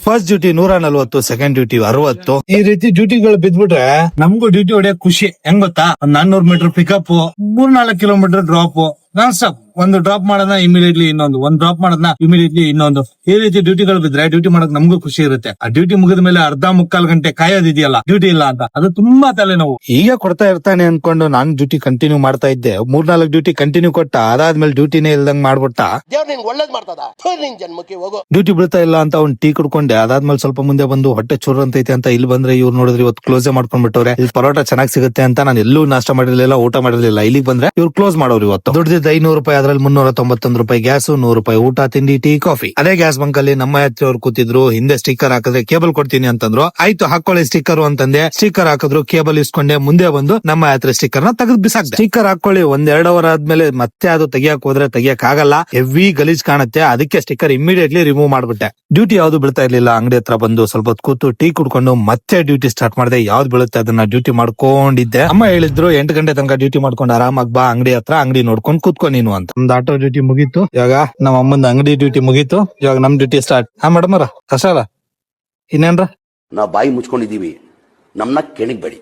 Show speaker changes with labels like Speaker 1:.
Speaker 1: First duty 140, second duty 60. ಈ ರೀತಿ ಡ್ಯೂಟಿಗಳು ಬಿದ್ಬಿಟ್ರೆ ನಮಗೂ ಡ್ಯೂಟಿ ಹೊಡೆಯಕ್ ಖುಷಿ. ಹೆಂಗ್ ಗೊತ್ತಾ, 400 metre pickup, 3-4 kilometre drop, non stop. ಒಂದು ಡ್ರಾಪ್ ಮಾಡೋದನ್ನ ಇಮಿಡಿಯೇಟ್ಲಿ ಇನ್ನೊಂದು, ಒಂದು ಡ್ರಾಪ್ ಮಾಡೋದನ್ನ ಇಮಿಡಿಯೇಟ್ಲಿ ಇನ್ನೊಂದು. ಈ ರೀತಿ ಡ್ಯೂಟಿಗಳು ಬಿದ್ರೆ ಡ್ಯೂಟಿ ಮಾಡಕ್ ನಮಗೂ ಖುಷಿ ಇರುತ್ತೆ. ಆ ಡ್ಯೂಟಿ ಮುಗಿದ ಮೇಲೆ ಮುಕ್ಕಾಲ್ ಗಂಟೆ ಕಾಯೋದಿದೆಯಲ್ಲ, ಡ್ಯೂಟಿ ಇಲ್ಲ ಅಂತ, ಅದು ತುಂಬಾ ತಲೆನೋವು. ಈಗ ಕೊಡ್ತಾ ಇರ್ತಾನೆ ಅನ್ಕೊಂಡು ನಾನ್ ಡ್ಯೂಟಿ ಕಂಟಿನ್ಯೂ ಮಾಡ್ತಾ ಇದ್ದೆ. 3-4 ಡ್ಯೂಟಿ ಕಂಟಿನ್ಯೂ ಕೊಟ್ಟ, ಅದಾದ್ಮೇಲೆ ಡ್ಯೂಟಿನೇ ಇಲ್ದಂಗ್ ಮಾಡ್ಬಿಟ್ಟ. ಡ್ಯೂಟಿ ಬೀಳ್ತಾ ಇಲ್ಲ ಅಂತ ಅವ್ನ್ ಟೀ ಕುಡ್ಕೊಂಡೆ. ಅದಾದ್ಮೇಲೆ ಸ್ವಲ್ಪ ಮುಂದೆ ಬಂದು ಹೊಟ್ಟೆ ಚೂರ್ ಅಂತೈತೆ ಅಂತ ಇಲ್ಲಿ ಬಂದ್ರೆ ಇವ್ರು ನೋಡಿದ್ರೆ ಇವತ್ತು ಕ್ಲೋಸ್ ಮಾಡ್ಕೊಂಡ್ಬಿಟ್ಟವ್ರೆ. ಇಲ್ಲಿ ಪರೋಟ ಚೆನ್ನಾಗಿ ಸಿಗುತ್ತೆ ಅಂತ ನಾನು ಎಲ್ಲೂ ನಾಷ್ಟ ಮಾಡಿರ್ಲಿಲ್ಲ, ಊಟ ಮಾಡಿರ್ಲಿಲ್ಲ. ಇಲ್ಲಿಗೆ ಬಂದ್ರೆ ಇವ್ರು ಕ್ಲೋಸ್ ಮಾಡೋರು. ಇವತ್ತು ದುಡ್ದಿದ್ದು 500 ರೂಪಾಯಿ, ಅದ್ರಲ್ಲಿ 391 ರೂಪಾಯಿ ಗ್ಯಾಸ್, 100 ರೂಪಾಯಿ ಊಟ, ತಿಂಡಿ, ಟೀ, ಕಾಫಿ. ಅದೇ ಗ್ಯಾಸ್ ಬಂಕ್ ಅಲ್ಲಿ ನಮ್ಮ ಯಾತ್ರೆಯವ್ರು ಕೂತಿದ್ರು. ಹಿಂದೆ ಸ್ಟಿಕ್ಕರ್ ಹಾಕಿದ್ರೆ ಕೇಬಲ್ ಕೊಡ್ತೀನಿ ಅಂತಂದ್ರು. ಆಯ್ತು ಹಾಕೊಳ್ಳಿ ಸ್ಟಿಕ್ಕರ್ ಅಂತಂದೆ. ಸ್ಟಿಕ್ಕರ್ ಹಾಕಿದ್ರು, ಕೇಬಲ್ ಇಸ್ಕೊಂಡೆ. ಮುಂದೆ ಬಂದು ನಮ್ಮ ಯಾತ್ರೆ ಸ್ಟಿಕ್ಕರ್ ನ ತೆಗೆದು ಬಿಸಾಕ್ದೆ. ಸ್ಟಿಕ್ಕರ್ ಹಾಕೊಳ್ಳಿ 1-2 ಅವರ್ ಆದ್ಮೇಲೆ ಮತ್ತೆ ಅದು ತೆಗಿಯಕ್ ಹೋದ್ರೆ ತೆಗಿಯಕ್ ಆಗಲ್ಲ, ಹೆವಿ ಗಲೀಜ್ ಕಾಣುತ್ತೆ. ಅದಕ್ಕೆ ಸ್ಟಿಕ್ಕರ್ ಇಮಿಡಿಯೇಟ್ಲಿ ರಿಮೂವ್ ಮಾಡ್ಬಿಟ್ಟೆ. ಡ್ಯೂಟಿ ಯಾವ್ದು ಬೀಳ್ತಾ ಇರ್ಲಿಲ್ಲ. ಅಂಗಡಿ ಹತ್ರ ಬಂದು ಸ್ವಲ್ಪ ಹೊತ್ತು ಕೂತು ಟೀ ಕುಡ್ಕೊಂಡು ಮತ್ತೆ ಡ್ಯೂಟಿ ಸ್ಟಾರ್ಟ್ ಮಾಡಿದೆ. ಯಾವ್ದು ಬೀಳುತ್ತೆ ಅದನ್ನ ಡ್ಯೂಟಿ ಮಾಡ್ಕೊಂಡಿದ್ದೆ. ಅಮ್ಮ ಹೇಳಿದ್ರು 8 ಗಂಟೆ ತನಕ ಡ್ಯೂಟಿ ಮಾಡ್ಕೊಂಡು ಆರಾಮಾಗಿ ಬಾ ಅಂಗಡಿ ಹತ್ರ, ಅಂಗಡಿ ನೋಡ್ಕೊಂಡು ಕೂತ್ಕೊ ನೀನು ಅಂತ. ನಮ್ದು ಆಟೋ ಡ್ಯೂಟಿ ಮುಗೀತು. ಇವಾಗ ನಮ್ಮ ಅಮ್ಮಂದ ಅಂಗಡಿ ಡ್ಯೂಟಿ ಮುಗೀತು. ಇವಾಗ ನಮ್ ಡ್ಯೂಟಿ ಸ್ಟಾರ್ಟ್. ಮೇಡಮ್ ಕಷ್ಟ ಅಲ್ಲ ಇನ್ನೇನ್ರ.
Speaker 2: ನಾವ್ ಬಾಯಿ ಮುಚ್ಕೊಂಡಿದೀವಿ, ನಮ್ನ ಕೆಣಿಗ್ಬೇಡಿ.